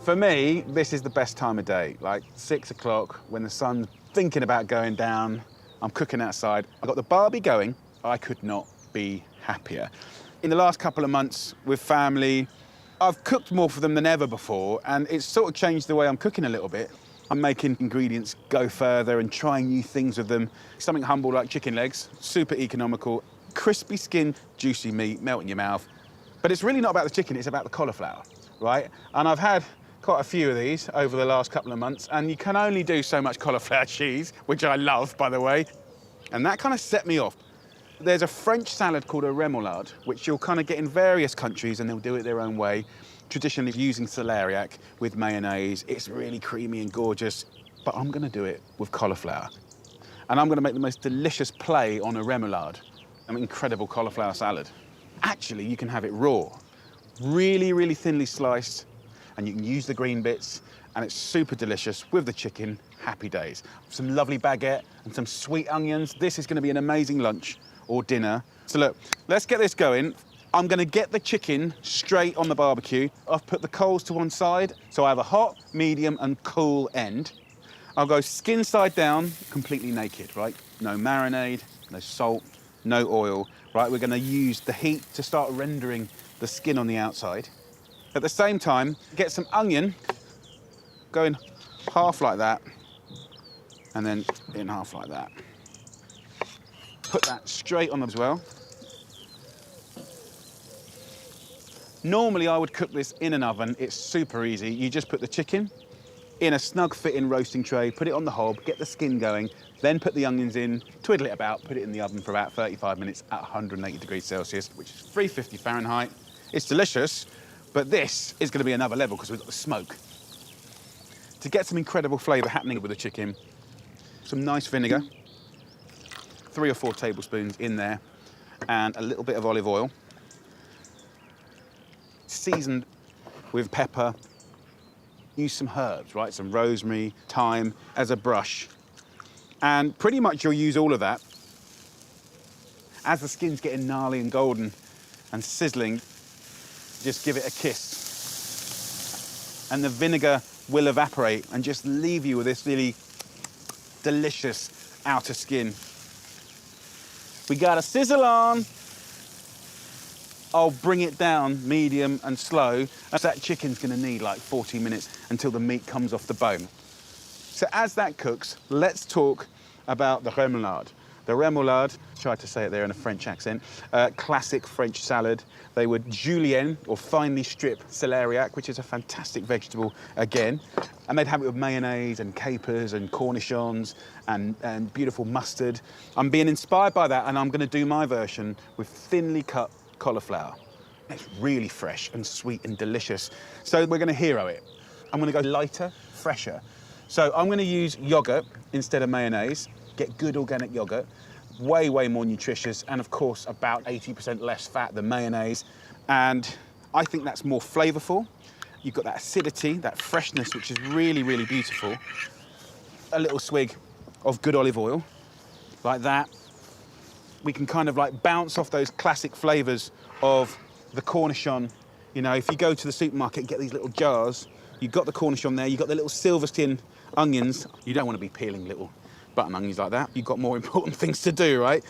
For me, this is the best time of day, like 6 o'clock when the sun's thinking about going down. I'm cooking outside. I've got the barbie going. I could not be happier. In the last couple of months with family, I've cooked more for them than ever before, and it's sort of changed the way I'm cooking a little bit. I'm making ingredients go further and trying new things with them. Something humble like chicken legs, super economical, crispy skin, juicy meat, melt in your mouth. But it's really not about the chicken, it's about the cauliflower, right? And I've had quite a few of these over the last couple of months, and you can only do so much cauliflower cheese, which I love, by the way. And that kind of set me off. There's a French salad called a remoulade, which you'll kind of get in various countries, and they'll do it their own way. Traditionally using celeriac with mayonnaise. It's really creamy and gorgeous, but I'm gonna do it with cauliflower. And I'm gonna make the most delicious play on a remoulade, an incredible cauliflower salad. Actually, you can have it raw, really, really thinly sliced, and you can use the green bits, and it's super delicious with the chicken. Happy days. Some lovely baguette and some sweet onions. This is gonna be an amazing lunch or dinner. So look, let's get this going. I'm gonna get the chicken straight on the barbecue. I've put the coals to one side, so I have a hot, medium, and cool end. I'll go skin side down, completely naked, right? No marinade, no salt, no oil, right? We're gonna use the heat to start rendering the skin on the outside. At the same time, get some onion, go in half like that, and then in half like that. Put that straight on as well. Normally, I would cook this in an oven. It's super easy. You just put the chicken in a snug fitting roasting tray, put it on the hob, get the skin going, then put the onions in, twiddle it about, put it in the oven for about 35 minutes at 180 degrees Celsius, which is 350 Fahrenheit. It's delicious, but this is gonna be another level because we've got the smoke. To get some incredible flavor happening with the chicken, some nice vinegar, 3 or 4 tablespoons in there, and a little bit of olive oil, seasoned with pepper. Use some herbs, right? Some rosemary, thyme as a brush. And pretty much you'll use all of that. As the skin's getting gnarly and golden and sizzling, just give it a kiss. And the vinegar will evaporate and just leave you with this really delicious outer skin. We got a sizzle on. I'll bring it down medium and slow, as that chicken's gonna need like 40 minutes until the meat comes off the bone. So as that cooks, let's talk about the remoulade. The remoulade, tried to say it there in a French accent, classic French salad. They would julienne, or finely strip celeriac, which is a fantastic vegetable again. And they'd have it with mayonnaise and capers and cornichons and beautiful mustard. I'm being inspired by that, and I'm gonna do my version with thinly cut cauliflower. It's really fresh and sweet and delicious. So we're gonna hero it. I'm gonna go lighter, fresher. So I'm gonna use yogurt instead of mayonnaise, get good organic yogurt, way, way more nutritious, and of course about 80% less fat than mayonnaise. And I think that's more flavorful. You've got that acidity, that freshness, which is really, really beautiful. A little swig of good olive oil, like that. We can kind of like bounce off those classic flavors of the cornichon. You know, if you go to the supermarket and get these little jars, you've got the cornichon there, you've got the little silver tin onions. You don't want to be peeling little button onions like that. You've got more important things to do, right?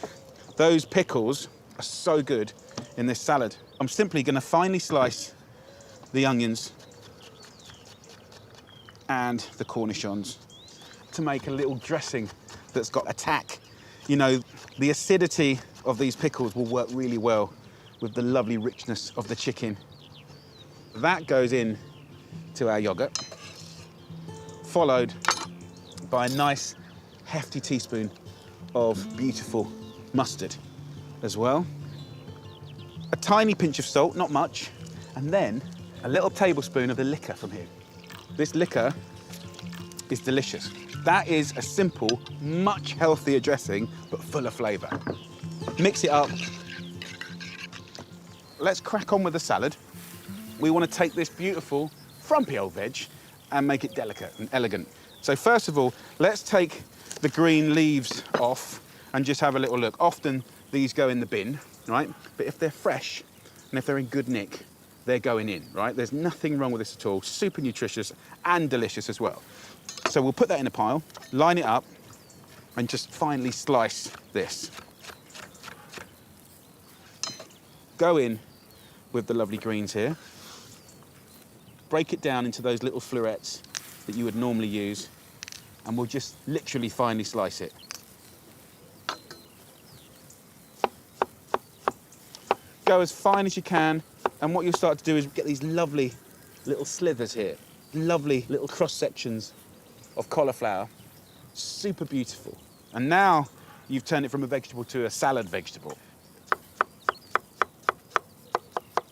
Those pickles are so good in this salad. I'm simply gonna finely slice the onions and the cornichons to make a little dressing that's got attack. You know, the acidity of these pickles will work really well with the lovely richness of the chicken. That goes in to our yogurt, followed by a nice hefty teaspoon of beautiful mustard as well. A tiny pinch of salt, not much, and then a little tablespoon of the liquor from here. This liquor is delicious. That is a simple, much healthier dressing, but full of flavour. Mix it up. Let's crack on with the salad. We want to take this beautiful, frumpy old veg and make it delicate and elegant. So first of all, let's take the green leaves off and just have a little look. Often these go in the bin, right? But if they're fresh and if they're in good nick, they're going in, right? There's nothing wrong with this at all. Super nutritious and delicious as well. So we'll put that in a pile, line it up, and just finely slice this. Go in with the lovely greens here. Break it down into those little florets that you would normally use, and we'll just literally finely slice it. Go as fine as you can, and what you'll start to do is get these lovely little slithers here, lovely little cross sections of cauliflower, super beautiful. And now you've turned it from a vegetable to a salad vegetable.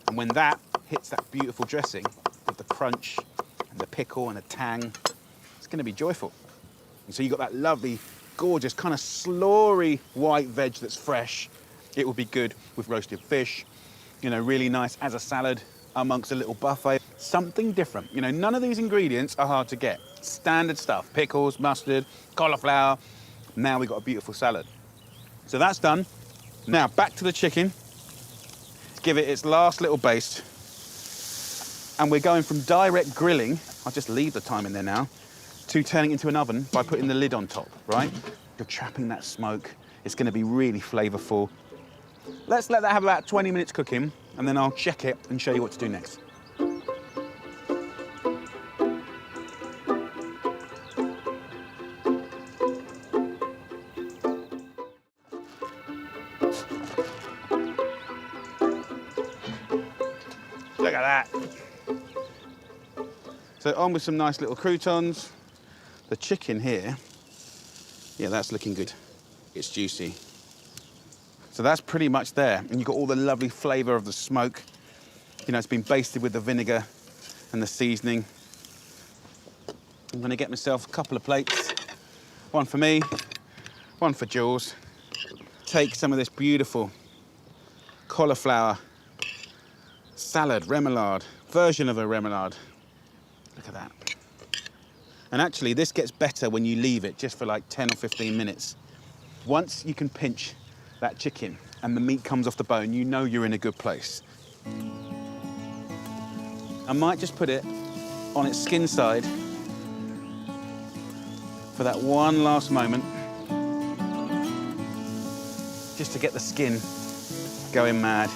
And when that hits that beautiful dressing with the crunch and the pickle and the tang, it's going to be joyful. And so you've got that lovely, gorgeous, kind of slurry white veg that's fresh. It will be good with roasted fish, you know, really nice as a salad amongst a little buffet. Something different. You know, none of these ingredients are hard to get. Standard stuff, pickles, mustard, cauliflower. Now we've got a beautiful salad. So that's done. Now back to the chicken. Give it its last little baste. And we're going from direct grilling, I'll just leave the time in there now, to turning it into an oven by putting the lid on top, right? You're trapping that smoke. It's going to be really flavorful. Let's let that have about 20 minutes cooking, and then I'll check it and show you what to do next. Look at that. So on with some nice little croutons. The chicken here, yeah, that's looking good. It's juicy. So that's pretty much there. And you've got all the lovely flavour of the smoke. You know, it's been basted with the vinegar and the seasoning. I'm gonna get myself a couple of plates. One for me, one for Jules. Take some of this beautiful cauliflower salad, remoulade, version of a remoulade. Look at that. And actually, this gets better when you leave it just for like 10 or 15 minutes. Once you can pinch that chicken and the meat comes off the bone, you know you're in a good place. I might just put it on its skin side for that one last moment, just to get the skin going mad.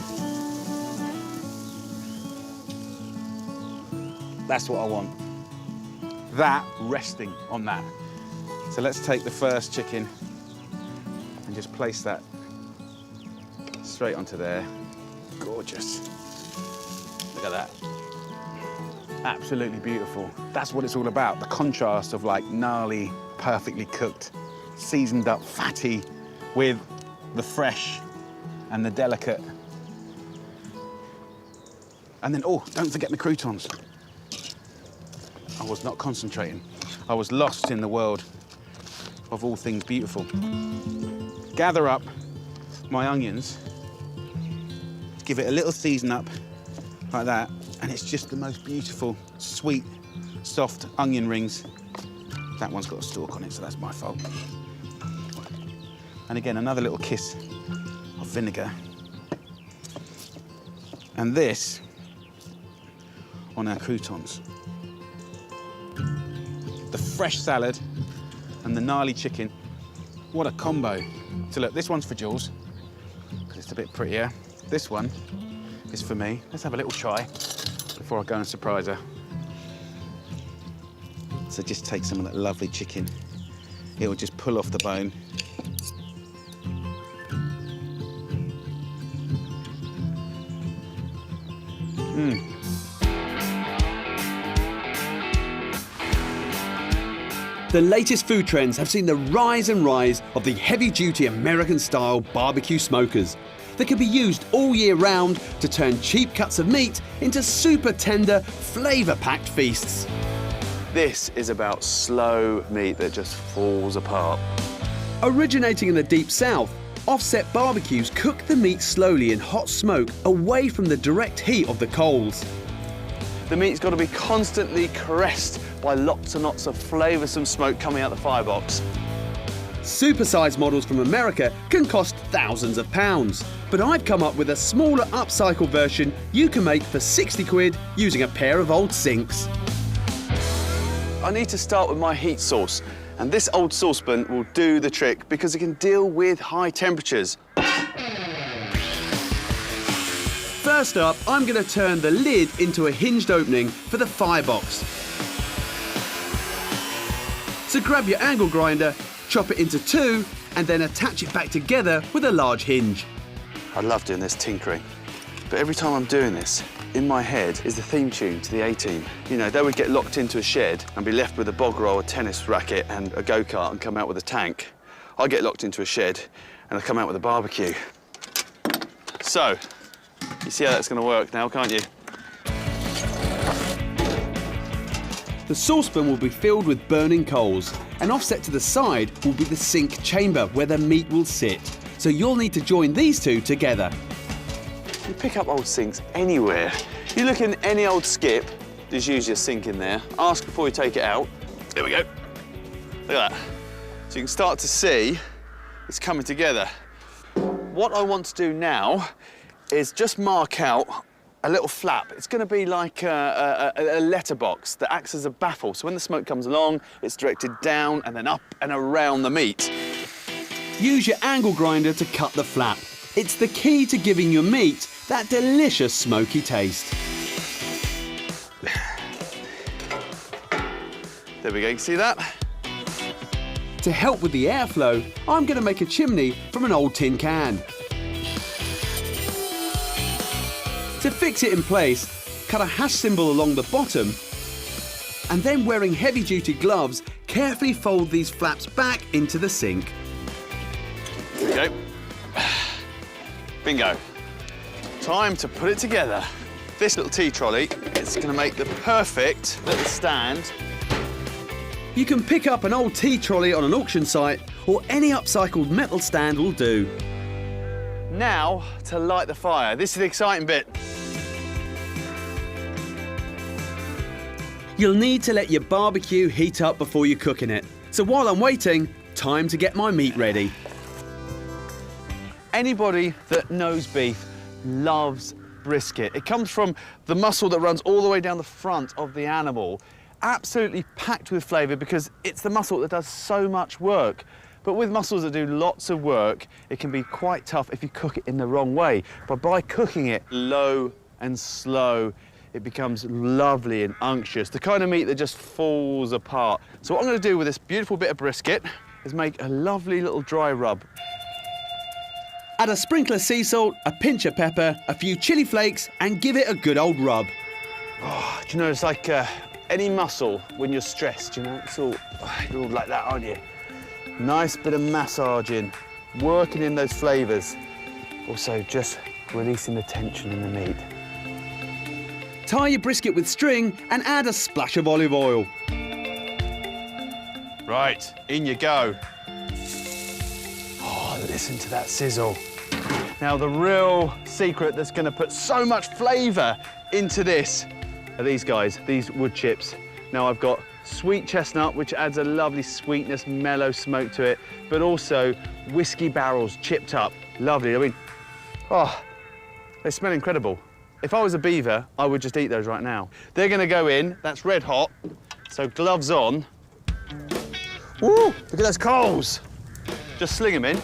That's what I want. That resting on that. So let's take the first chicken and just place that straight onto there. Gorgeous. Look at that. Absolutely beautiful. That's what it's all about. The contrast of like gnarly, perfectly cooked, seasoned up, fatty, with the fresh and the delicate. And then, oh, don't forget my croutons. I was not concentrating. I was lost in the world of all things beautiful. Gather up my onions, give it a little season up like that, and it's just the most beautiful, sweet, soft onion rings. That one's got a stalk on it, so that's my fault. And again, another little kiss of vinegar. And this on our croutons. The fresh salad and the gnarly chicken. What a combo. So look, this one's for Jules, because it's a bit prettier. This one is for me. Let's have a little try before I go and surprise her. So just take some of that lovely chicken. It will just pull off the bone. Mmm. The latest food trends have seen the rise and rise of the heavy-duty American-style barbecue smokers that can be used all year round to turn cheap cuts of meat into super tender, flavour-packed feasts. This is about slow meat that just falls apart. Originating in the Deep South, offset barbecues cook the meat slowly in hot smoke away from the direct heat of the coals. The meat's got to be constantly caressed by lots and lots of flavoursome smoke coming out the firebox. Supersized models from America can cost thousands of pounds. But I've come up with a smaller upcycle version you can make for 60 quid using a pair of old sinks. I need to start with my heat source, and this old saucepan will do the trick because it can deal with high temperatures. First up, I'm going to turn the lid into a hinged opening for the firebox. So grab your angle grinder, chop it into two, and then attach it back together with a large hinge. I love doing this tinkering, but every time I'm doing this, in my head is the theme tune to the A-Team. You know, they would get locked into a shed and be left with a bog roll, a tennis racket and a go-kart and come out with a tank. I get locked into a shed and I come out with a barbecue. So, you see how that's going to work now, can't you? The saucepan will be filled with burning coals, and offset to the side will be the sink chamber where the meat will sit. So you'll need to join these two together. You pick up old sinks anywhere. You look in any old skip, there's usually a sink in there. Ask before you take it out. There we go. Look at that. So you can start to see it's coming together. What I want to do now is just mark out a little flap. It's going to be like a letterbox that acts as a baffle. So when the smoke comes along, it's directed down and then up and around the meat. Use your angle grinder to cut the flap. It's the key to giving your meat that delicious smoky taste. There we go, you see that? To help with the airflow, I'm going to make a chimney from an old tin can. To fix it in place, cut a hash symbol along the bottom, and then wearing heavy-duty gloves, carefully fold these flaps back into the sink. There we go. Bingo. Time to put it together. This little tea trolley is going to make the perfect little stand. You can pick up an old tea trolley on an auction site, or any upcycled metal stand will do. Now to light the fire. This is the exciting bit. You'll need to let your barbecue heat up before you're cooking it. So while I'm waiting, time to get my meat ready. Anybody that knows beef loves brisket. It comes from the muscle that runs all the way down the front of the animal. Absolutely packed with flavour because it's the muscle that does so much work. But with muscles that do lots of work, it can be quite tough if you cook it in the wrong way. But by cooking it low and slow, it becomes lovely and unctuous, the kind of meat that just falls apart. So what I'm going to do with this beautiful bit of brisket is make a lovely little dry rub. Add a sprinkle of sea salt, a pinch of pepper, a few chili flakes, and give it a good old rub. Oh, do you know, it's like any muscle when you're stressed, you know, you're all like that, aren't you? Nice bit of massaging, working in those flavours. Also, just releasing the tension in the meat. Tie your brisket with string and add a splash of olive oil. Right, in you go. Oh, listen to that sizzle. Now, the real secret that's going to put so much flavour into this are these guys, these wood chips. Now, I've got sweet chestnut, which adds a lovely sweetness, mellow smoke to it, but also whiskey barrels chipped up. Lovely. I mean, oh, they smell incredible. If I was a beaver, I would just eat those right now. They're going to go in. That's red hot, so gloves on. Woo! Look at those coals. Just sling them in.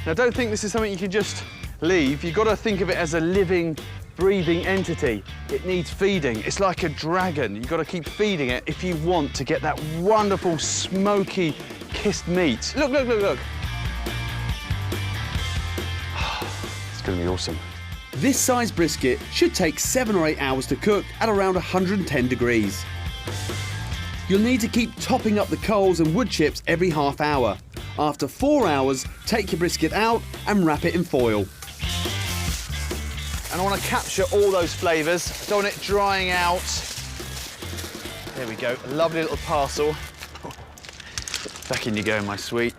Now, don't think this is something you can just leave. You've got to think of it as a living, breathing entity. It needs feeding. It's like a dragon. You've got to keep feeding it if you want to get that wonderful, smoky, kissed meat. Look, look, look, look. It's going to be awesome. This size brisket should take 7 or 8 hours to cook at around 110 degrees. You'll need to keep topping up the coals and wood chips every half hour. After 4 hours, take your brisket out and wrap it in foil. And I want to capture all those flavours. Don't want it drying out. There we go, a lovely little parcel. Back in you go, my sweet.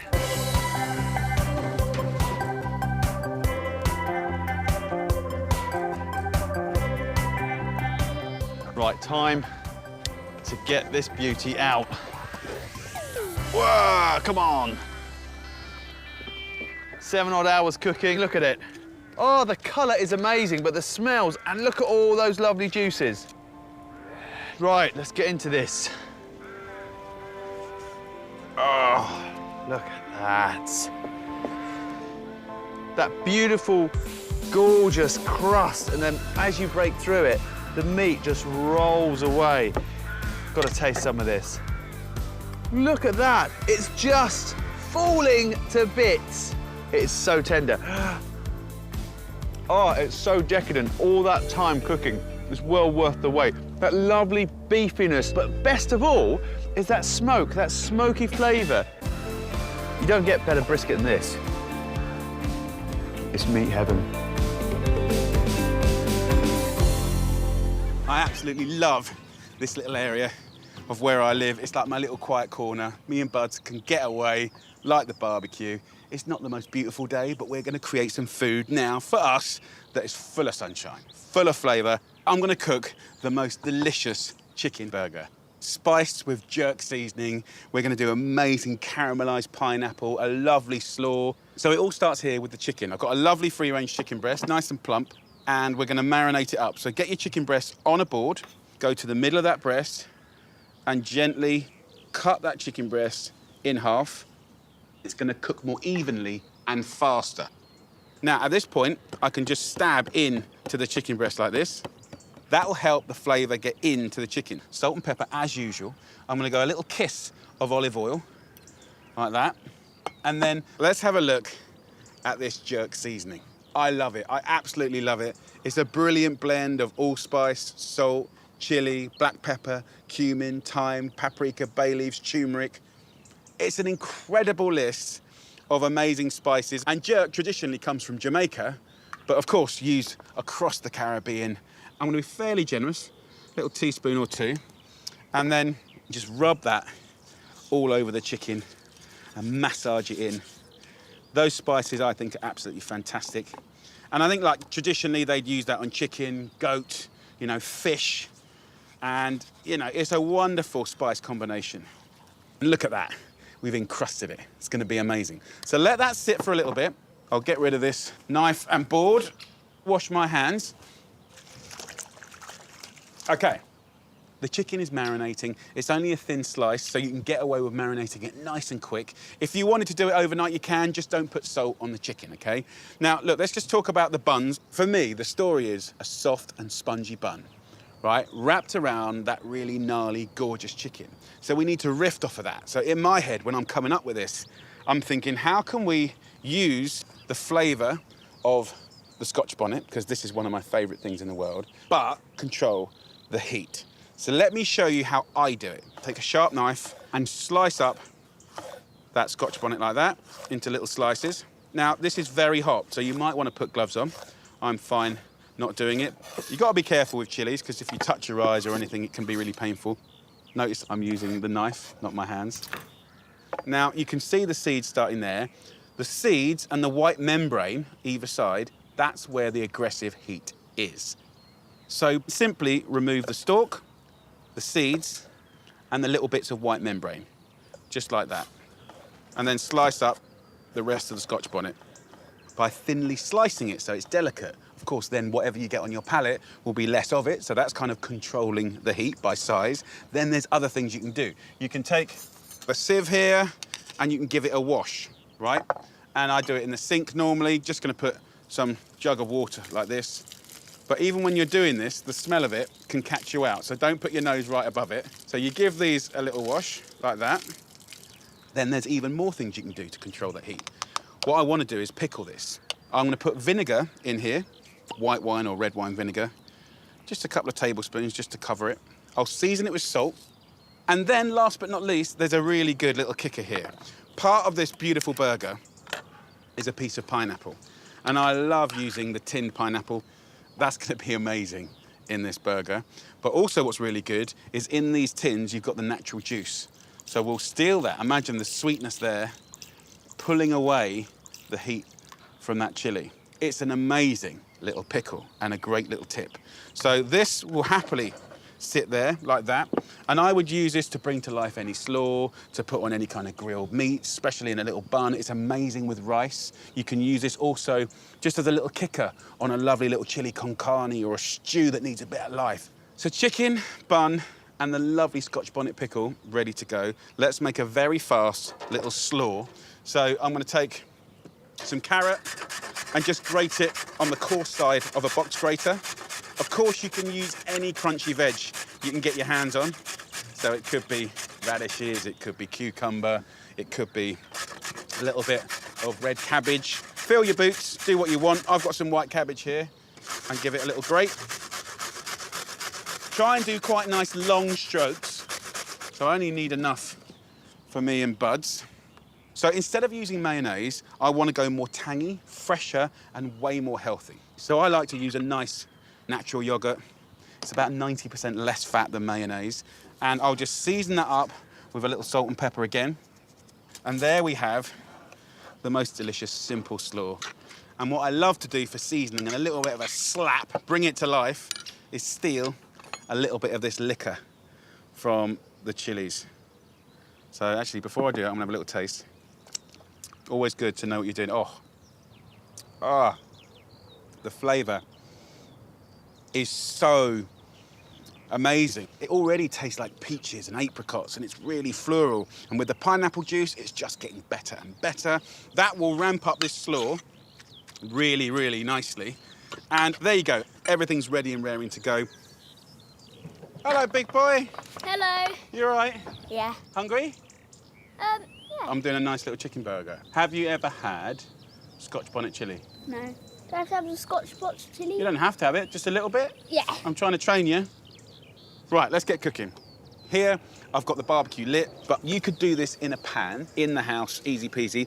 Right, time to get this beauty out. Whoa, come on. 7 odd hours cooking, look at it. Oh, the colour is amazing, but the smells, and look at all those lovely juices. Right, let's get into this. Oh, look at that. That beautiful, gorgeous crust, and then as you break through it, the meat just rolls away. Got to taste some of this. Look at that. It's just falling to bits. It is so tender. Oh, it's so decadent. All that time cooking is well worth the wait. That lovely beefiness, but best of all is that smoke, that smoky flavour. You don't get better brisket than this. It's meat heaven. I absolutely love this little area of where I live. It's like my little quiet corner. Me and Buds can get away, like the barbecue. It's not the most beautiful day, but we're gonna create some food now for us that is full of sunshine, full of flavour. I'm gonna cook the most delicious chicken burger. Spiced with jerk seasoning. We're gonna do amazing caramelised pineapple, a lovely slaw. So it all starts here with the chicken. I've got a lovely free-range chicken breast, nice and plump, and we're gonna marinate it up. So get your chicken breast on a board, go to the middle of that breast, and gently cut that chicken breast in half. It's gonna cook more evenly and faster. Now, at this point, I can just stab in to the chicken breast like this. That will help the flavour get into the chicken. Salt and pepper, as usual. I'm gonna go a little kiss of olive oil, like that. And then let's have a look at this jerk seasoning. I love it, I absolutely love it. It's a brilliant blend of allspice, salt, chili, black pepper, cumin, thyme, paprika, bay leaves, turmeric. It's an incredible list of amazing spices. And jerk traditionally comes from Jamaica, but of course used across the Caribbean. I'm gonna be fairly generous, a little teaspoon or two, and then just rub that all over the chicken and massage it in. Those spices I think are absolutely fantastic. And I think like traditionally they'd use that on chicken, goat, you know, fish. And you know, it's a wonderful spice combination. And look at that, we've encrusted it. It's gonna be amazing. So let that sit for a little bit. I'll get rid of this knife and board, wash my hands. Okay, the chicken is marinating. It's only a thin slice, so you can get away with marinating it nice and quick. If you wanted to do it overnight, you can, just don't put salt on the chicken, okay? Now, look, let's just talk about the buns. For me, the story is a soft and spongy bun, right? Wrapped around that really gnarly, gorgeous chicken. So we need to riff off of that. So in my head, when I'm coming up with this, I'm thinking, how can we use the flavour of the Scotch bonnet, because this is one of my favourite things in the world, but control the heat. So let me show you how I do it. Take a sharp knife and slice up that Scotch bonnet like that into little slices. Now, this is very hot, so you might want to put gloves on. I'm fine not doing it. You've got to be careful with chilies, because if you touch your eyes or anything, it can be really painful. Notice I'm using the knife, not my hands. Now, you can see the seeds starting there. The seeds and the white membrane either side, that's where the aggressive heat is. So simply remove the stalk, the seeds, and the little bits of white membrane, just like that. And then slice up the rest of the Scotch bonnet by thinly slicing it so it's delicate. Of course, then whatever you get on your palate will be less of it, so that's kind of controlling the heat by size. Then there's other things you can do. You can take a sieve here and you can give it a wash, right? And I do it in the sink normally, just gonna put some jug of water like this. But even when you're doing this, the smell of it can catch you out, so don't put your nose right above it. So you give these a little wash, like that. Then there's even more things you can do to control that heat. What I want to do is pickle this. I'm going to put vinegar in here, white wine or red wine vinegar, just a couple of tablespoons just to cover it. I'll season it with salt. And then, last but not least, there's a really good little kicker here. Part of this beautiful burger is a piece of pineapple. And I love using the tinned pineapple. That's going to be amazing in this burger. But also what's really good is in these tins, you've got the natural juice. So we'll steal that. Imagine the sweetness there, pulling away the heat from that chili. It's an amazing little pickle and a great little tip. So this will happily sit there like that. And I would use this to bring to life any slaw, to put on any kind of grilled meat, especially in a little bun. It's amazing with rice. You can use this also just as a little kicker on a lovely little chili con carne or a stew that needs a bit of life. So chicken, bun, and the lovely Scotch bonnet pickle ready to go. Let's make a very fast little slaw. So I'm gonna take some carrot and just grate it on the coarse side of a box grater. Of course, you can use any crunchy veg you can get your hands on. So it could be radishes, it could be cucumber, it could be a little bit of red cabbage. Fill your boots, do what you want. I've got some white cabbage here and give it a little grate. Try and do quite nice long strokes. So I only need enough for me and Buds. So instead of using mayonnaise, I want to go more tangy, fresher, and way more healthy. So I like to use a nice natural yogurt. It's about 90% less fat than mayonnaise. And I'll just season that up with a little salt and pepper again. And there we have the most delicious, simple slaw. And what I love to do for seasoning and a little bit of a slap, bring it to life, is steal a little bit of this liquor from the chilies. So actually, before I do it, I'm gonna have a little taste. Always good to know what you're doing. The flavour is so amazing. It already tastes like peaches and apricots, and it's really floral. And with the pineapple juice, it's just getting better and better. That will ramp up this slaw really, really nicely. And there you go. Everything's ready and raring to go. Hello, big boy. Hello. You all right? Yeah. Hungry? Yeah. I'm doing a nice little chicken burger. Have you ever had Scotch bonnet chilli? No. Do I have to have the Scotch bonnet chilli? You don't have to have it, just a little bit. Yeah. I'm trying to train you. Right, let's get cooking. Here, I've got the barbecue lit, but you could do this in a pan, in the house, easy peasy.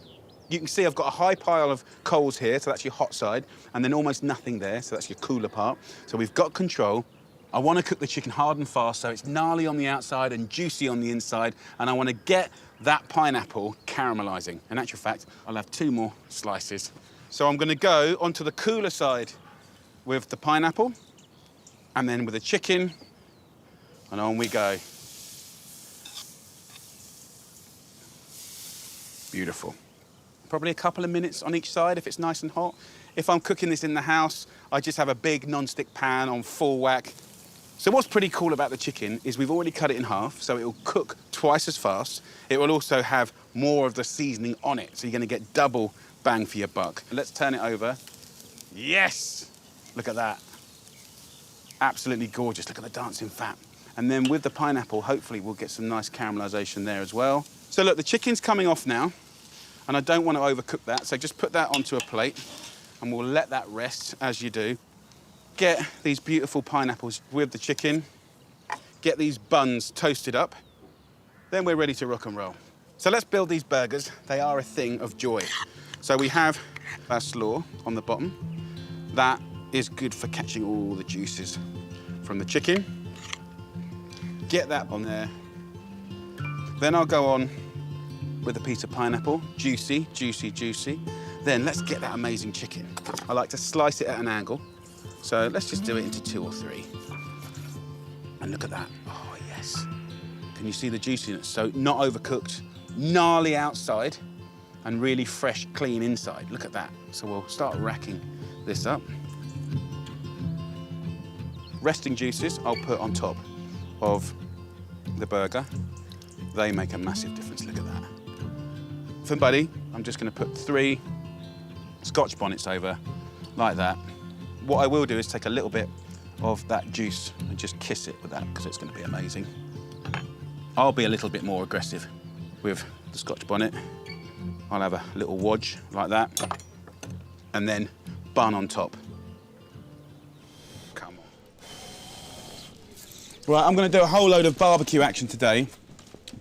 You can see I've got a high pile of coals here, so that's your hot side, and then almost nothing there, so that's your cooler part. So we've got control. I want to cook the chicken hard and fast, so it's gnarly on the outside and juicy on the inside, and I want to get that pineapple caramelizing. In actual fact, I'll have 2 more slices. So I'm going to go onto the cooler side with the pineapple, and then with the chicken, and on we go. Beautiful. Probably a couple of minutes on each side if it's nice and hot. If I'm cooking this in the house, I just have a big non-stick pan on full whack. So what's pretty cool about the chicken is we've already cut it in half, so it will cook twice as fast. It will also have more of the seasoning on it, so you're gonna get double bang for your buck. Let's turn it over. Yes! Look at that. Absolutely gorgeous. Look at the dancing fat. And then with the pineapple, hopefully we'll get some nice caramelization there as well. So look, the chicken's coming off now, and I don't want to overcook that, so just put that onto a plate, and we'll let that rest as you do. Get these beautiful pineapples with the chicken, get these buns toasted up, then we're ready to rock and roll. So let's build these burgers. They are a thing of joy. So we have our slaw on the bottom. That is good for catching all the juices from the chicken. Get that on there. Then I'll go on with a piece of pineapple, juicy, juicy, juicy. Then let's get that amazing chicken. I like to slice it at an angle. So let's just do it into 2 or 3. And look at that. Oh, yes. Can you see the juiciness? So not overcooked, gnarly outside, and really fresh, clean inside. Look at that. So we'll start racking this up. Resting juices I'll put on top of the burger. They make a massive difference. Look at that. For Buddy, I'm just going to put 3 Scotch bonnets over, like that. What I will do is take a little bit of that juice and just kiss it with that, because it's going to be amazing. I'll be a little bit more aggressive with the Scotch bonnet. I'll have a little wodge like that, and then bun on top. Come on. Right, I'm going to do a whole load of barbecue action today.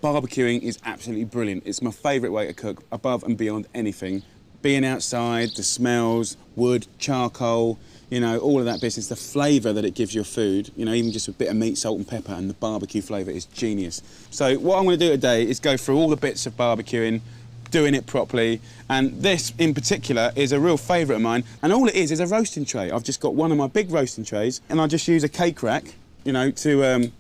Barbecuing is absolutely brilliant. It's my favourite way to cook, above and beyond anything. Being outside, the smells, wood, charcoal, you know, all of that business, the flavour that it gives your food, you know, even just a bit of meat, salt and pepper, and the barbecue flavour is genius. So what I'm going to do today is go through all the bits of barbecuing, doing it properly, and this in particular is a real favourite of mine, and all it is a roasting tray. I've just got one of my big roasting trays, and I just use a cake rack, you know, to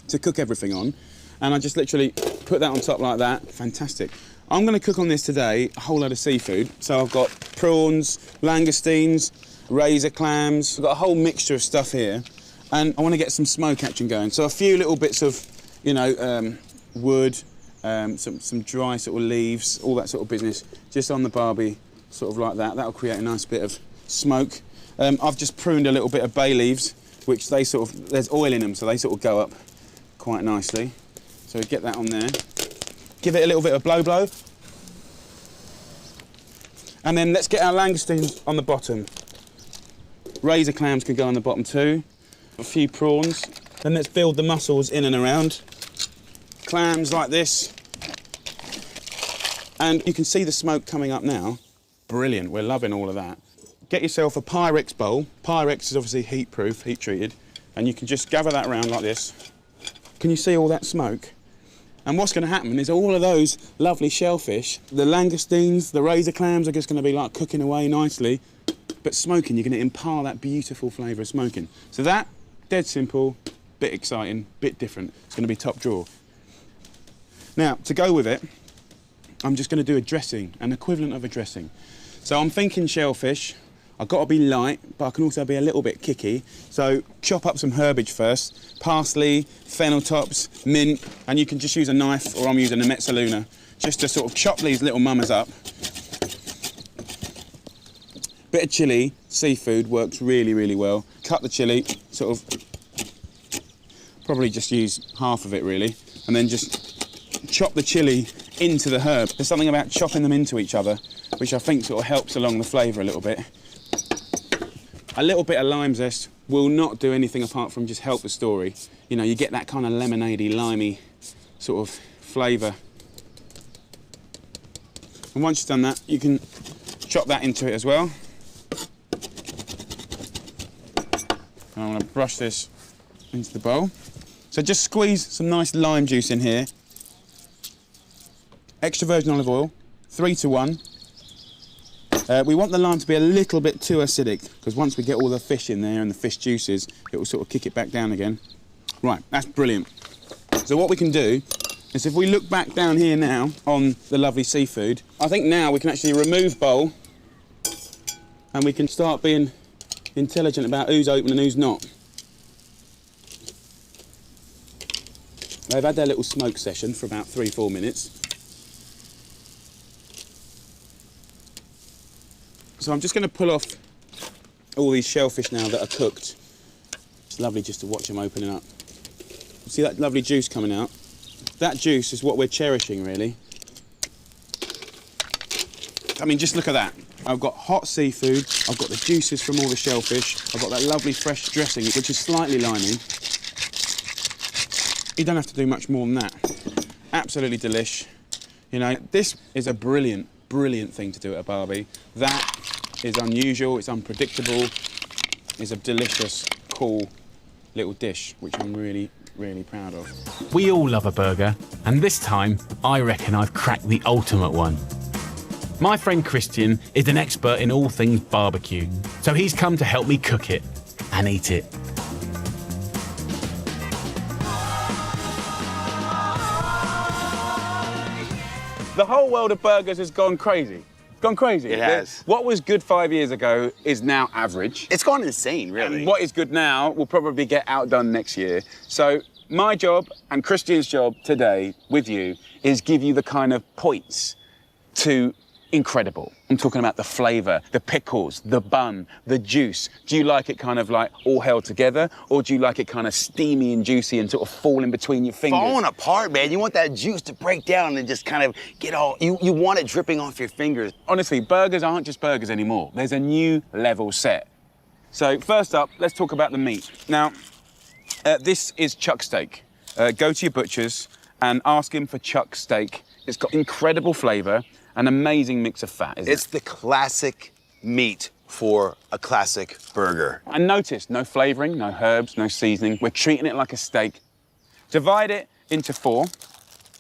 to cook everything on. And I just literally put that on top like that. Fantastic. I'm going to cook on this today a whole load of seafood. So I've got prawns, langoustines, razor clams. I've got a whole mixture of stuff here. And I want to get some smoke action going. So a few little bits of, you know, wood, some dry sort of leaves, all that sort of business, just on the barbie, sort of like that. That'll create a nice bit of smoke. I've just pruned a little bit of bay leaves, which they sort of, there's oil in them, so they sort of go up quite nicely. So get that on there. Give it a little bit of blow. And then let's get our langoustines on the bottom. Razor clams can go on the bottom too. A few prawns. Then let's build the mussels in and around. Clams like this. And you can see the smoke coming up now. Brilliant, we're loving all of that. Get yourself a Pyrex bowl. Pyrex is obviously heat-proof, heat-treated. And you can just gather that around like this. Can you see all that smoke? And what's going to happen is all of those lovely shellfish, the langoustines, the razor clams are just going to be like cooking away nicely. But smoking, you're going to impart that beautiful flavour of smoking. So that, dead simple, bit exciting, bit different. It's going to be top drawer. Now, to go with it, I'm just going to do a dressing, an equivalent of a dressing. So I'm thinking shellfish. I've got to be light, but I can also be a little bit kicky. So chop up some herbage first. Parsley, fennel tops, mint, and you can just use a knife, or I'm using a mezzaluna, just to sort of chop these little mamas up. Bit of chilli, seafood works really, really well. Cut the chilli, sort of, probably just use half of it really, and then just chop the chilli into the herb. There's something about chopping them into each other, which I think sort of helps along the flavour a little bit. A little bit of lime zest will not do anything apart from just help the story. You know, you get that kind of lemonade-y, limey sort of flavour. And once you've done that, you can chop that into it as well. And I'm going to brush this into the bowl. So just squeeze some nice lime juice in here. Extra virgin olive oil, 3 to 1. We want the lime to be a little bit too acidic, because once we get all the fish in there and the fish juices, it will sort of kick it back down again. Right, that's brilliant. So what we can do is, if we look back down here now on the lovely seafood, I think now we can actually remove bowl and we can start being intelligent about who's open and who's not. They've had their little smoke session for about 3-4 minutes. So I'm just going to pull off all these shellfish now that are cooked. It's lovely just to watch them opening up. See that lovely juice coming out? That juice is what we're cherishing, really. I mean, just look at that. I've got hot seafood, I've got the juices from all the shellfish, I've got that lovely fresh dressing, which is slightly limey. You don't have to do much more than that. Absolutely delish. You know, this is a brilliant, brilliant thing to do at a barbie. That is unusual, it's unpredictable, it's a delicious, cool little dish, which I'm really, really proud of. We all love a burger, and this time, I reckon I've cracked the ultimate one. My friend Christian is an expert in all things barbecue, so he's come to help me cook it and eat it. The whole world of burgers has gone crazy. Gone crazy. It has. What was good 5 years ago is now average. It's gone insane, really. And what is good now will probably get outdone next year. So my job and Christian's job today with you is give you the kind of points to incredible. I'm talking about the flavour, the pickles, the bun, the juice. Do you like it kind of like all held together, or do you like it kind of steamy and juicy and sort of fall in between your fingers? Falling apart, man. You want that juice to break down and just kind of get all, you want it dripping off your fingers. Honestly, burgers aren't just burgers anymore. There's a new level set. So first up, let's talk about the meat. Now, this is chuck steak. Go to your butchers and ask him for chuck steak. It's got incredible flavour, an amazing mix of fat, isn't it? It's the classic meat for a classic burger. And notice, no flavouring, no herbs, no seasoning. We're treating it like a steak. Divide it into 4.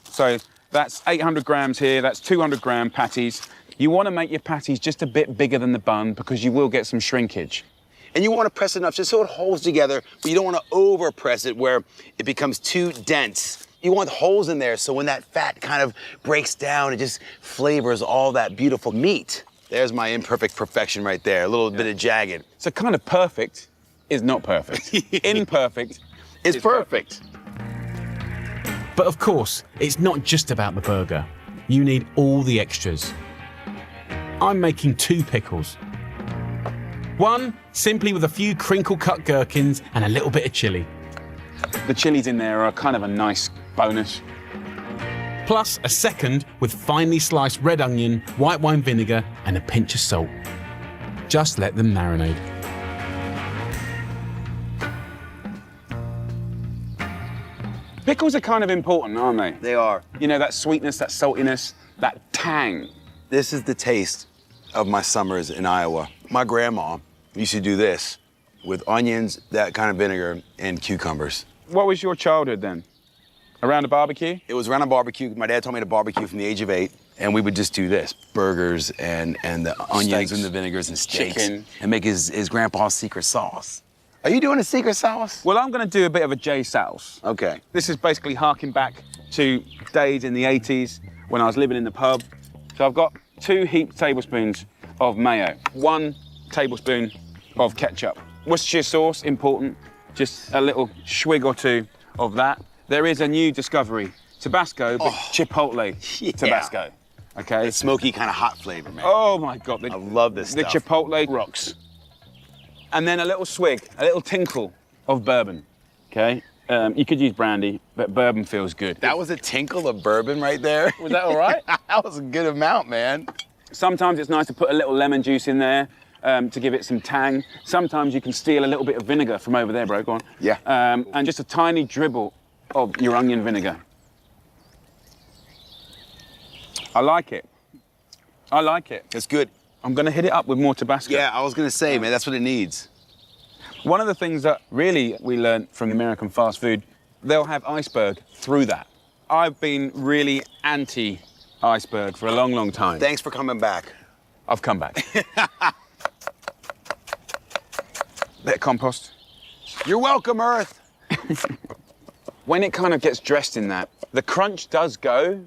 So that's 800 grams here, that's 200 gram patties. You want to make your patties just a bit bigger than the bun because you will get some shrinkage. And you want to press it enough just so it holds together, but you don't want to over press it where it becomes too dense. You want holes in there so when that fat kind of breaks down, it just flavors all that beautiful meat. There's my imperfect perfection right there, a little bit of jagged. So kind of perfect is not perfect. Imperfect It's perfect. But of course, it's not just about the burger. You need all the extras. I'm making 2 pickles. One, simply with a few crinkle-cut gherkins and a little bit of chili. The chilies in there are kind of a nice bonus. Plus a second with finely sliced red onion, white wine vinegar and a pinch of salt. Just let them marinate. Pickles are kind of important, aren't they? They are. You know, that sweetness, that saltiness, that tang. This is the taste of my summers in Iowa. My grandma used to do this with onions, that kind of vinegar, and cucumbers. What was your childhood then? Around a barbecue? It was around a barbecue. My dad taught me to barbecue from the age of 8, and we would just do this. Burgers and the onions Steaks. and the vinegars and steaks. Chicken. And make his grandpa's secret sauce. Are you doing a secret sauce? Well, I'm going to do a bit of a J sauce. Okay. This is basically harking back to days in the 80s when I was living in the pub. So I've got 2 heaped tablespoons of mayo, 1 tablespoon of ketchup. Worcestershire sauce, important. Just a little swig or 2 of that. There is a new discovery, Tabasco, but Chipotle yeah. Tabasco. Okay. It's smoky, kind of hot flavor, man. Oh my God. I love this The stuff. Chipotle rocks. And then a little swig, a little tinkle of bourbon, okay? You could use brandy, but bourbon feels good. That was a tinkle of bourbon right there. Was that all right? That was a good amount, man. Sometimes it's nice to put a little lemon juice in there to give it some tang. Sometimes you can steal a little bit of vinegar from over there, bro, go on. Yeah. And just a tiny dribble of your onion vinegar. I like it. I like it. It's good. I'm gonna hit it up with more Tabasco. Yeah, I was gonna say, man, that's what it needs. One of the things that really we learned from the American fast food, they'll have iceberg through that. I've been really anti-iceberg for a long, long time. Thanks for coming back. I've come back. Bit of compost. You're welcome, Earth. When it kind of gets dressed in that, the crunch does go,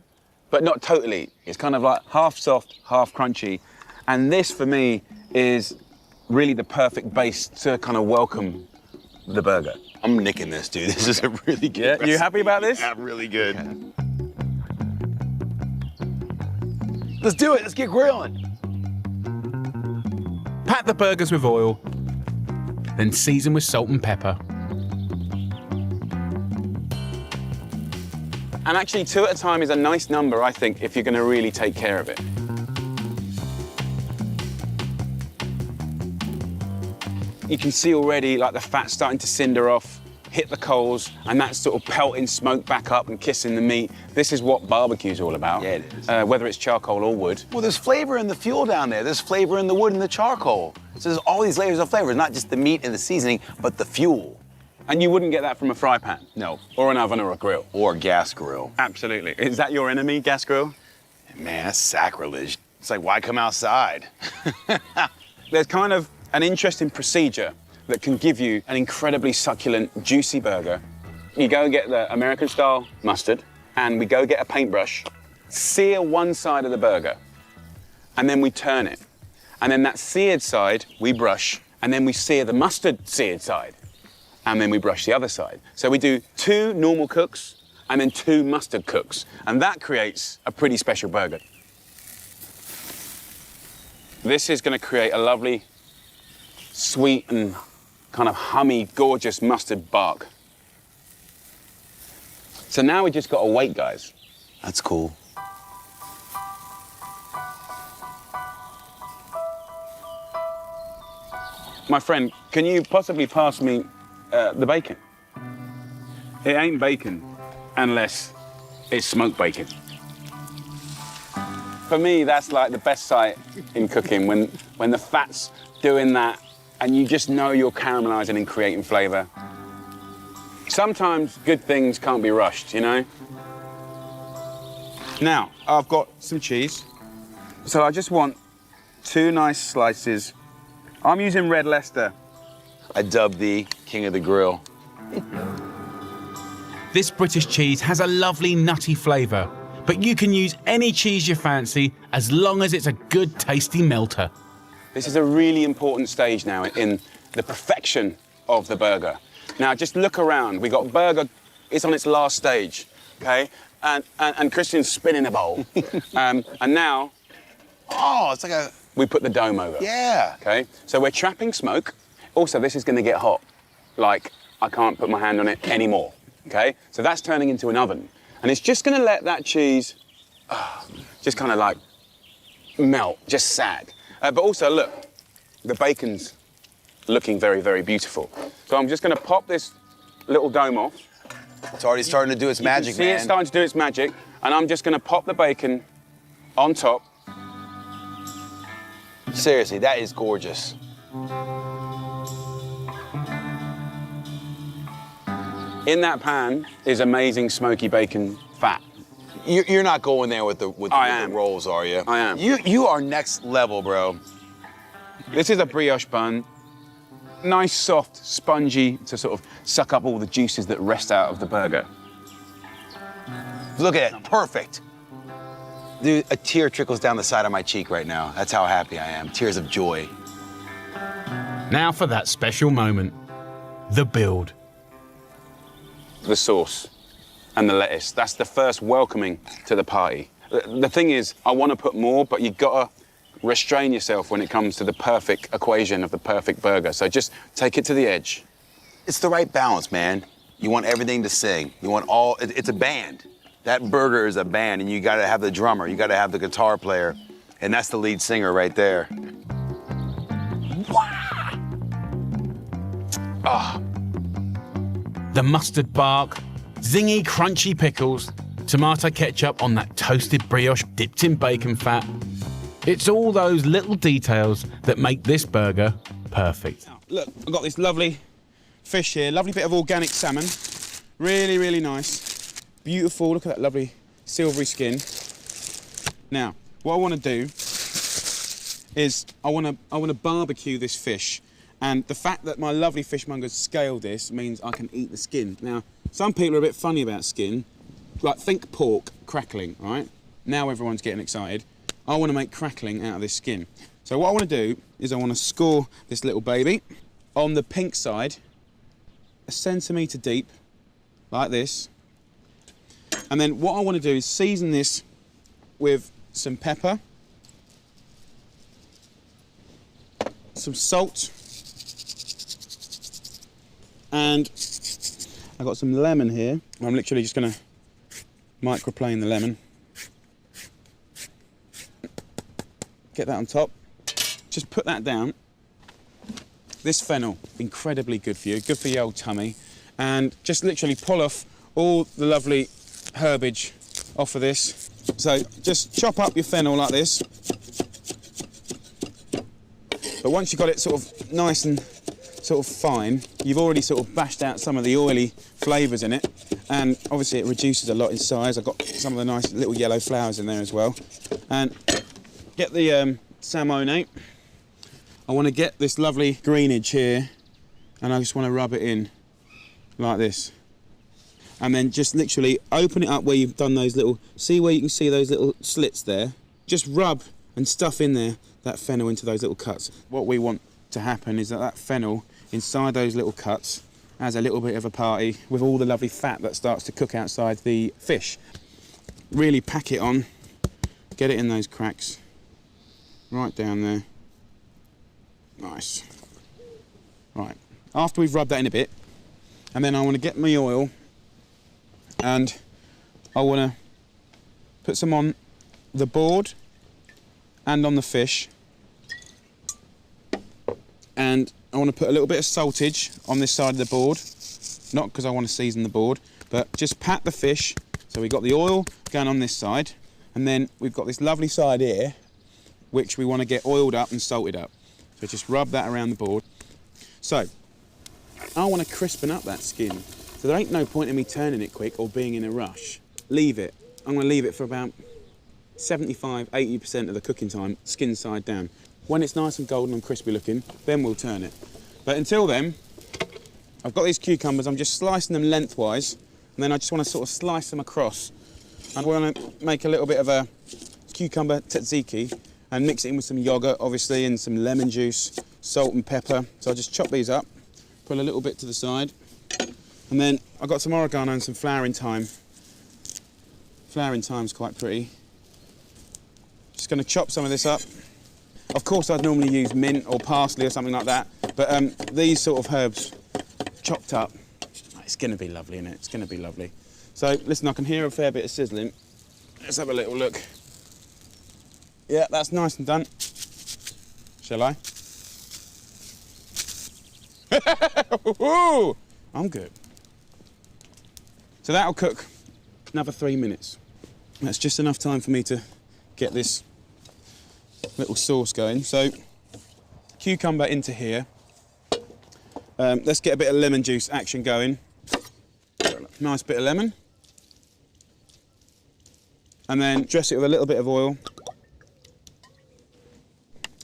but not totally. It's kind of like half soft, half crunchy. And this, for me, is really the perfect base to kind of welcome the burger. I'm nicking this, dude. This is a really good Yeah, you recipe. happy about this? Yeah, really good. Let's do it. Let's get grilling. Pat the burgers with oil, then season with salt and pepper. And actually, 2 at a time is a nice number, I think, if you're going to really take care of it. You can see already like the fat starting to cinder off, hit the coals, and that sort of pelting smoke back up and kissing the meat. This is what barbecue's all about. Yeah, it is. Whether it's charcoal or wood. Well, there's flavor in the fuel down there. There's flavor in the wood and the charcoal. So there's all these layers of flavor, not just the meat and the seasoning, but the fuel. And you wouldn't get that from a fry pan. No. Or an oven or a grill. Or gas grill. Absolutely. Is that your enemy, gas grill? Man, that's sacrilege. It's like, why come outside? There's kind of an interesting procedure that can give you an incredibly succulent, juicy burger. You go and get the American-style mustard, and we go get a paintbrush, sear one side of the burger, and then we turn it. And then that seared side, we brush, and then we sear the mustard seared side, and then we brush the other side. So we do 2 normal cooks, and then 2 mustard cooks, and that creates a pretty special burger. This is gonna create a lovely, sweet and kind of hummy, gorgeous mustard bark. So now we just gotta wait, guys. That's cool. My friend, can you possibly pass me the bacon? It ain't bacon unless it's smoked bacon. For me, that's like the best sight in cooking, when the fat's doing that and you just know you're caramelizing and creating flavor. Sometimes good things can't be rushed, you know? Now, I've got some cheese. So I just want 2 nice slices. I'm using red Leicester I dubbed thee King of the Grill. This British cheese has a lovely nutty flavour, but you can use any cheese you fancy as long as it's a good tasty melter. This is a really important stage now in the perfection of the burger. Now just look around. We got burger, it's on its last stage, okay? And Christian's spinning a bowl. And now, Oh, it's like a, we put the dome over. yeah. Okay, so we're trapping smoke. Also, this is gonna get hot. Like, I can't put my hand on it anymore, okay? So that's turning into an oven. And it's just gonna let that cheese just kind of like melt, just sag. But also, look, the bacon's looking very, very beautiful. So I'm just gonna pop this little dome off. It's already starting to do its magic, You can see man. it's starting to do its magic. And I'm just gonna pop the bacon on top. Seriously, that is gorgeous. In that pan is amazing smoky bacon fat. You're not going there with the I am. rolls, are you? I am. You are next level, bro. This is a brioche bun. Nice, soft, spongy to sort of suck up all the juices that rest out of the burger. Look at it, perfect. Dude, a tear trickles down the side of my cheek right now. That's how happy I am. Tears of joy. Now for that special moment, the build. The sauce and the lettuce. That's the first welcoming to the party. The thing is, I want to put more, but you've got to restrain yourself when it comes to the perfect equation of the perfect burger. So just take it to the edge. It's the right balance, man. You want everything to sing. You want all, it's a band. That burger is a band, and you gotta have the drummer, you gotta have the guitar player, and that's the lead singer right there. The mustard bark, zingy, crunchy pickles, tomato ketchup on that toasted brioche dipped in bacon fat. It's all those little details that make this burger perfect. Look, I've got this lovely fish here, lovely bit of organic salmon. Really, really nice. Beautiful, look at that lovely silvery skin. Now, what I want to do is I want to barbecue this fish. And the fact that my lovely fishmonger's scaled this means I can eat the skin. Now, some people are a bit funny about skin. Like, think pork crackling, right? Now everyone's getting excited. I want to make crackling out of this skin. So what I want to do is I want to score this little baby on the pink side, 1 centimetre deep, like this. And then what I want to do is season this with some pepper, some salt, and I've got some lemon here. I'm literally just going to microplane the lemon. Get that on top. Just put that down. This fennel, incredibly good for you, good for your old tummy. And just literally pull off all the lovely herbage off of this. So just chop up your fennel like this. But once you've got it sort of nice and sort of fine, you've already sort of bashed out some of the oily flavours in it. And obviously it reduces a lot in size. I've got some of the nice little yellow flowers in there as well. And get the salmon. I want to get this lovely greenage here, and I just want to rub it in like this. And then just literally open it up where you've done those little, see where you can see those little slits there? Just rub and stuff in there that fennel into those little cuts. What we want to happen is that that fennel inside those little cuts has a little bit of a party with all the lovely fat that starts to cook outside the fish. Really pack it on, get it in those cracks, right down there. Nice. Right, after we've rubbed that in a bit, and then I want to get my oil and I want to put some on the board and on the fish. And I want to put a little bit of saltage on this side of the board, not because I want to season the board, but just pat the fish. So we've got the oil going on this side, and then we've got this lovely side here, which we want to get oiled up and salted up. So just rub that around the board. So I want to crispen up that skin. So there ain't no point in me turning it quick or being in a rush. Leave it. I'm going to leave it for about 75, 80% of the cooking time, skin side down. When it's nice and golden and crispy looking, then we'll turn it. But until then, I've got these cucumbers, I'm just slicing them lengthwise, and then I just want to sort of slice them across. I want to make a little bit of a cucumber tzatziki and mix it in with some yogurt, obviously, and some lemon juice, salt and pepper. So I just chop these up, put a little bit to the side, and then I've got some oregano and some flowering thyme. Flowering thyme's quite pretty. Just going to chop some of this up. Of course, I'd normally use mint or parsley or something like that, but these sort of herbs chopped up, it's going to be lovely, isn't it? It's going to be lovely. So, listen, I can hear a fair bit of sizzling. Let's have a little look. Yeah, that's nice and done. Shall I? I'm good. So that'll cook another 3 minutes. That's just enough time for me to get this little sauce going. So, cucumber into here. Let's get a bit of lemon juice action going. Nice bit of lemon. And then dress it with a little bit of oil.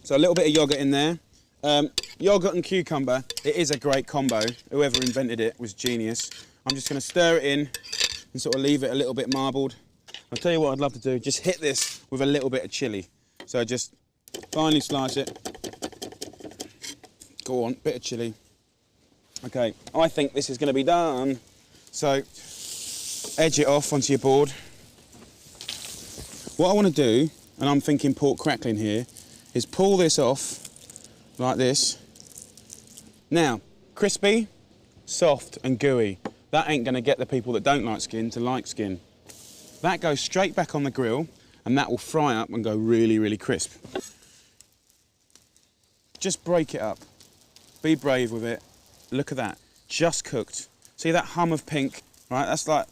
So a little bit of yogurt in there. Yogurt and cucumber, it is a great combo. Whoever invented it was genius. I'm just going to stir it in and sort of leave it a little bit marbled. I'll tell you what I'd love to do, just hit this with a little bit of chilli. So just finely slice it. Go on, bit of chilli. Okay, I think this is going to be done. So edge it off onto your board. What I want to do, and I'm thinking pork crackling here, is pull this off like this. Now, crispy, soft and gooey. That ain't going to get the people that don't like skin to like skin. That goes straight back on the grill and that will fry up and go really, really crisp. Just break it up. Be brave with it. Look at that, just cooked. See that hum of pink, right? That's like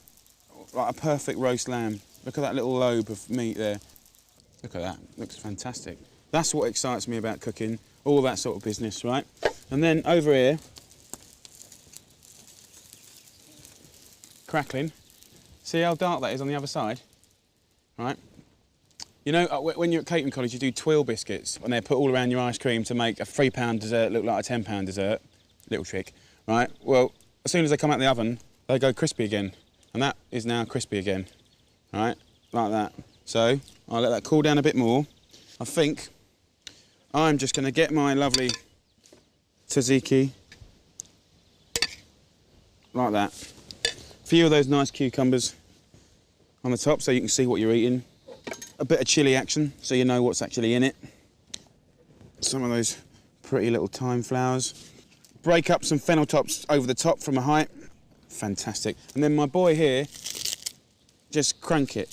a perfect roast lamb. Look at that little lobe of meat there. Look at that, looks fantastic. That's what excites me about cooking, all that sort of business, right? And then over here, crackling. See how dark that is on the other side, right? You know, when you're at catering college, you do twill biscuits, and they're put all around your ice cream to make a £3 dessert look like a £10 dessert. Little trick, right? Well, as soon as they come out of the oven, they go crispy again. And that is now crispy again, right? Like that. So, I'll let that cool down a bit more. I think I'm just gonna get my lovely tzatziki, like that. A few of those nice cucumbers on the top so you can see what you're eating. A bit of chilli action so you know what's actually in it. Some of those pretty little thyme flowers. Break up some fennel tops over the top from a height. Fantastic. And then my boy here, just crunk it.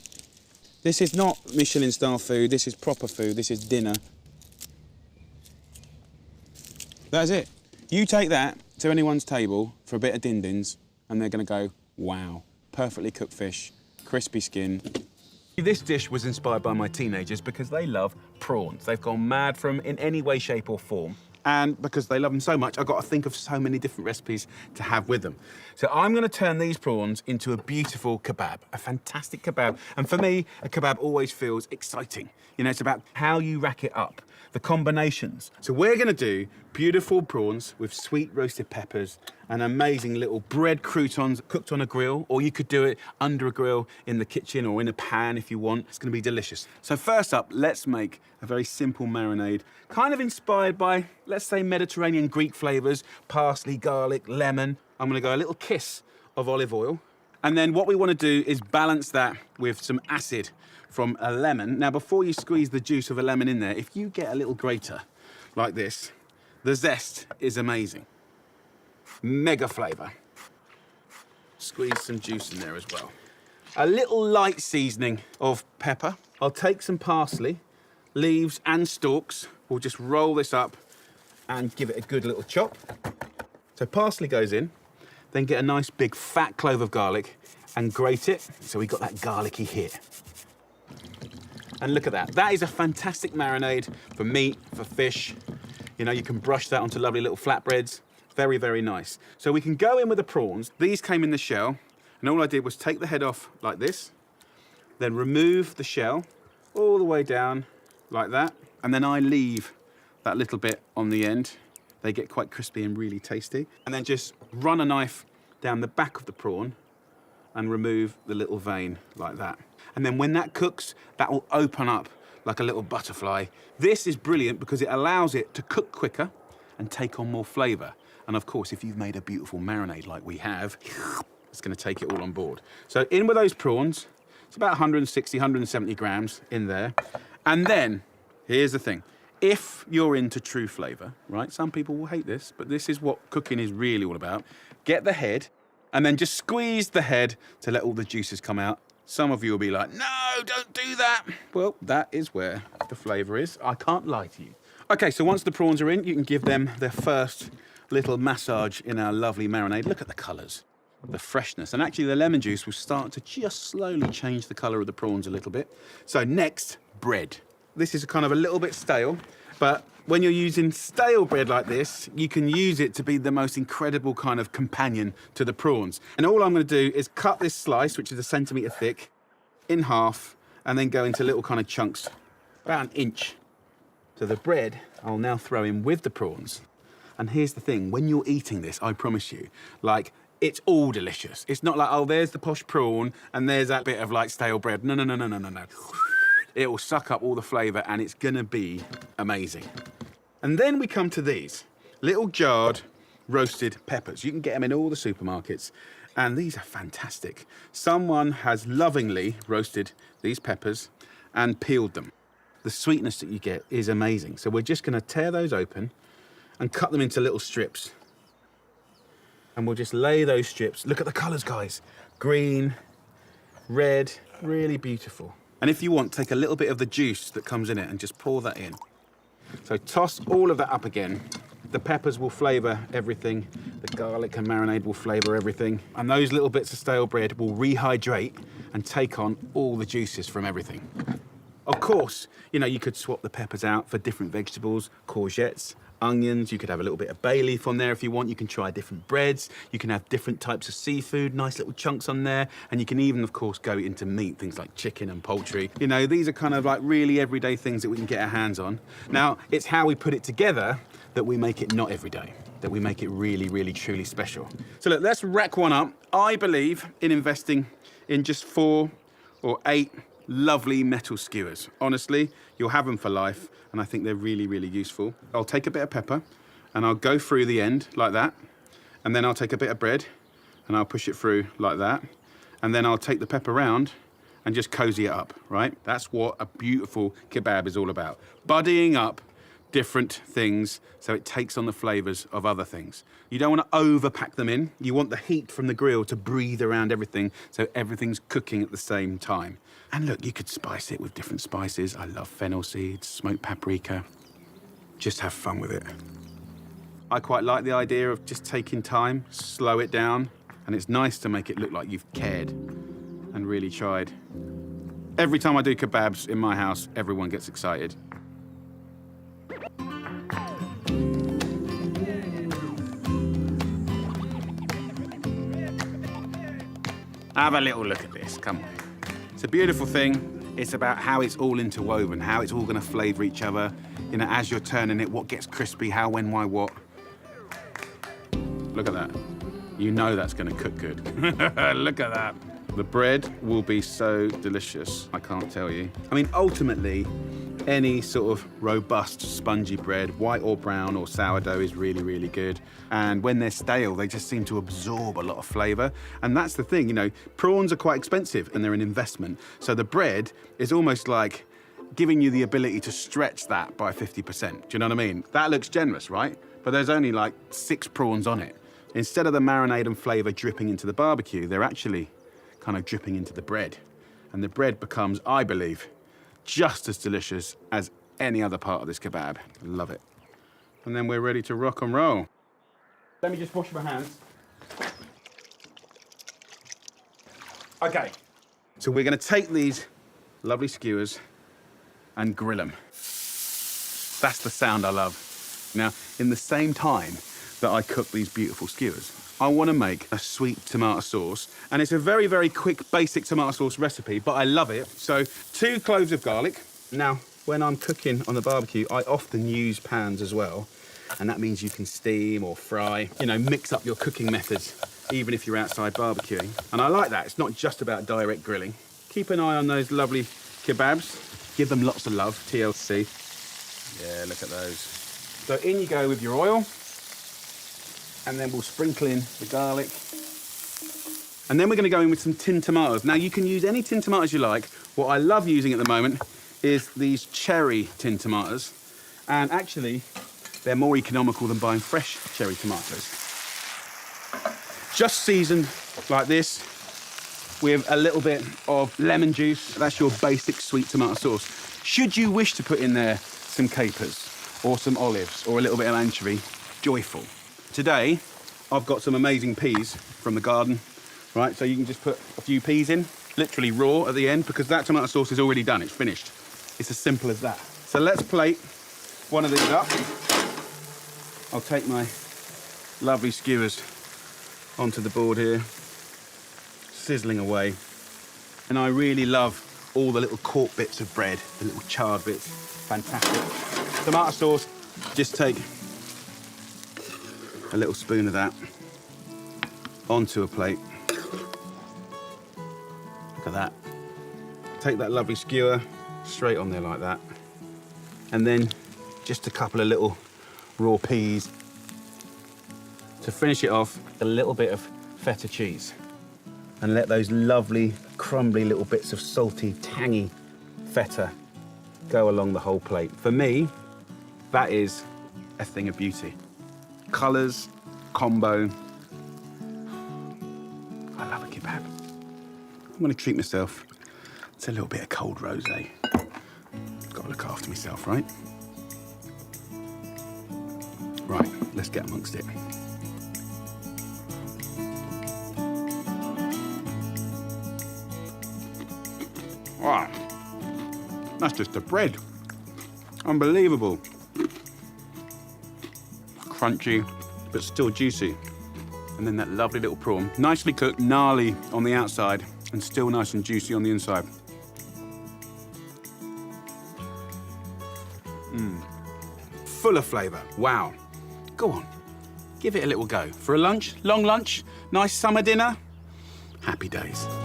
This is not Michelin style food, this is proper food, this is dinner. That's it. You take that to anyone's table for a bit of din-dins and they're going to go, wow, perfectly cooked fish, crispy skin. This dish was inspired by my teenagers because they love prawns. They've gone mad for them in any way, shape or form. And because they love them so much, I've got to think of so many different recipes to have with them. So I'm going to turn these prawns into a beautiful kebab, a fantastic kebab. And for me, a kebab always feels exciting. You know, it's about how you rack it up, the combinations. So we're going to do beautiful prawns with sweet roasted peppers and amazing little bread croutons cooked on a grill, or you could do it under a grill in the kitchen or in a pan if you want. It's going to be delicious. So first up, let's make a very simple marinade, kind of inspired by, let's say, Mediterranean Greek flavors, parsley, garlic, lemon. I'm going to go a little kiss of olive oil. And then what we want to do is balance that with some acid from a lemon. Now, before you squeeze the juice of a lemon in there, if you get a little grater like this, the zest is amazing. Mega flavour. Squeeze some juice in there as well. A little light seasoning of pepper. I'll take some parsley, leaves and stalks. We'll just roll this up and give it a good little chop. So parsley goes in, then get a nice big fat clove of garlic and grate it so we got that garlicky hit. And look at that. That is a fantastic marinade for meat, for fish. You know, you can brush that onto lovely little flatbreads. Very, very nice. So we can go in with the prawns. These came in the shell, and all I did was take the head off like this, then remove the shell all the way down like that, and then I leave that little bit on the end. They get quite crispy and really tasty. And then just run a knife down the back of the prawn and remove the little vein like that. And then when that cooks, that will open up like a little butterfly. This is brilliant because it allows it to cook quicker and take on more flavour. And of course, if you've made a beautiful marinade like we have, it's going to take it all on board. So in with those prawns. It's about 160, 170 grams in there. And then, here's the thing. If you're into true flavour, right, some people will hate this, but this is what cooking is really all about. Get the head, and then just squeeze the head to let all the juices come out. Some of you will be like, no, don't do that. Well, that is where the flavour is. I can't lie to you. Okay, so once the prawns are in, you can give them their first little massage in our lovely marinade. Look at the colours, the freshness. And actually the lemon juice will start to just slowly change the colour of the prawns a little bit. So next, bread. This is kind of a little bit stale, but when you're using stale bread like this, you can use it to be the most incredible kind of companion to the prawns. And all I'm going to do is cut this slice, which is 1 centimetre thick, in half, and then go into little kind of chunks, about 1 inch. So the bread I'll now throw in with the prawns. And here's the thing, when you're eating this, I promise you, like, it's all delicious. It's not like, oh, there's the posh prawn and there's that bit of like stale bread. No, no, no, no, no, no, no. It will suck up all the flavour and it's gonna be amazing. And then we come to these little jarred roasted peppers. You can get them in all the supermarkets and these are fantastic. Someone has lovingly roasted these peppers and peeled them. The sweetness that you get is amazing. So we're just gonna tear those open and cut them into little strips. And we'll just lay those strips. Look at the colours, guys. Green, red, really beautiful. And if you want, take a little bit of the juice that comes in it and just pour that in. So toss all of that up again. The peppers will flavour everything. The garlic and marinade will flavour everything. And those little bits of stale bread will rehydrate and take on all the juices from everything. Of course, you know, you could swap the peppers out for different vegetables, courgettes, onions. You could have a little bit of bay leaf on there if you want. You can try different breads. You can have different types of seafood, nice little chunks on there. And you can even, of course, go into meat, things like chicken and poultry. You know, these are kind of like really everyday things that we can get our hands on. Now, it's how we put it together that we make it not everyday, that we make it really, really, truly special. So look, let's rack one up. I believe in investing in just 4 or 8 lovely metal skewers. Honestly, you'll have them for life, and I think they're really, really useful. I'll take a bit of pepper, and I'll go through the end like that, and then I'll take a bit of bread, and I'll push it through like that, and then I'll take the pepper round and just cozy it up, right? That's what a beautiful kebab is all about. Buddying up different things so it takes on the flavours of other things. You don't want to overpack them in. You want the heat from the grill to breathe around everything so everything's cooking at the same time. And look, you could spice it with different spices. I love fennel seeds, smoked paprika. Just have fun with it. I quite like the idea of just taking time, slow it down, and it's nice to make it look like you've cared and really tried. Every time I do kebabs in my house, everyone gets excited. Have a little look at this, come on. It's a beautiful thing. It's about how it's all interwoven, how it's all gonna flavour each other. You know, as you're turning it, what gets crispy, how, when, why, what. Look at that. You know that's gonna cook good. Look at that. The bread will be so delicious, I can't tell you. I mean, ultimately, any sort of robust, spongy bread, white or brown or sourdough is really, really good. And when they're stale, they just seem to absorb a lot of flavour. And that's the thing, you know, prawns are quite expensive and they're an investment. So the bread is almost like giving you the ability to stretch that by 50%. Do you know what I mean? That looks generous, right? But there's only like 6 prawns on it. Instead of the marinade and flavour dripping into the barbecue, they're actually kind of dripping into the bread. And the bread becomes, I believe, just as delicious as any other part of this kebab. Love it. And then we're ready to rock and roll. Let me just wash my hands. Okay, so we're gonna take these lovely skewers and grill them. That's the sound I love. Now, in the same time that I cook these beautiful skewers, I want to make a sweet tomato sauce. And it's a very, very quick, basic tomato sauce recipe, but I love it. So 2 cloves of garlic. Now, when I'm cooking on the barbecue, I often use pans as well. And that means you can steam or fry, you know, mix up your cooking methods, even if you're outside barbecuing. And I like that. It's not just about direct grilling. Keep an eye on those lovely kebabs. Give them lots of love, TLC. Yeah, look at those. So in you go with your oil, and then we'll sprinkle in the garlic. And then we're gonna go in with some tinned tomatoes. Now you can use any tinned tomatoes you like. What I love using at the moment is these cherry tinned tomatoes. And actually, they're more economical than buying fresh cherry tomatoes. Just seasoned like this with a little bit of lemon juice. That's your basic sweet tomato sauce. Should you wish to put in there some capers or some olives or a little bit of anchovy, joyful. Today, I've got some amazing peas from the garden, right? So you can just put a few peas in, literally raw at the end, because that tomato sauce is already done, it's finished. It's as simple as that. So let's plate one of these up. I'll take my lovely skewers onto the board here, sizzling away. And I really love all the little cork bits of bread, the little charred bits, fantastic. Tomato sauce, just take a little spoon of that onto a plate. Look at that. Take that lovely skewer straight on there like that. And then just a couple of little raw peas. To finish it off, a little bit of feta cheese. And let those lovely, crumbly little bits of salty, tangy feta go along the whole plate. For me, that is a thing of beauty. Colours, combo. I love a kebab. I'm gonna treat myself to a little bit of cold rosé. Gotta look after myself, right? Right, let's get amongst it. Wow, that's just the bread. Unbelievable. Crunchy, but still juicy. And then that lovely little prawn. Nicely cooked, gnarly on the outside, and still nice and juicy on the inside. Full of flavour, wow. Go on, give it a little go. For a lunch, long lunch, nice summer dinner, happy days.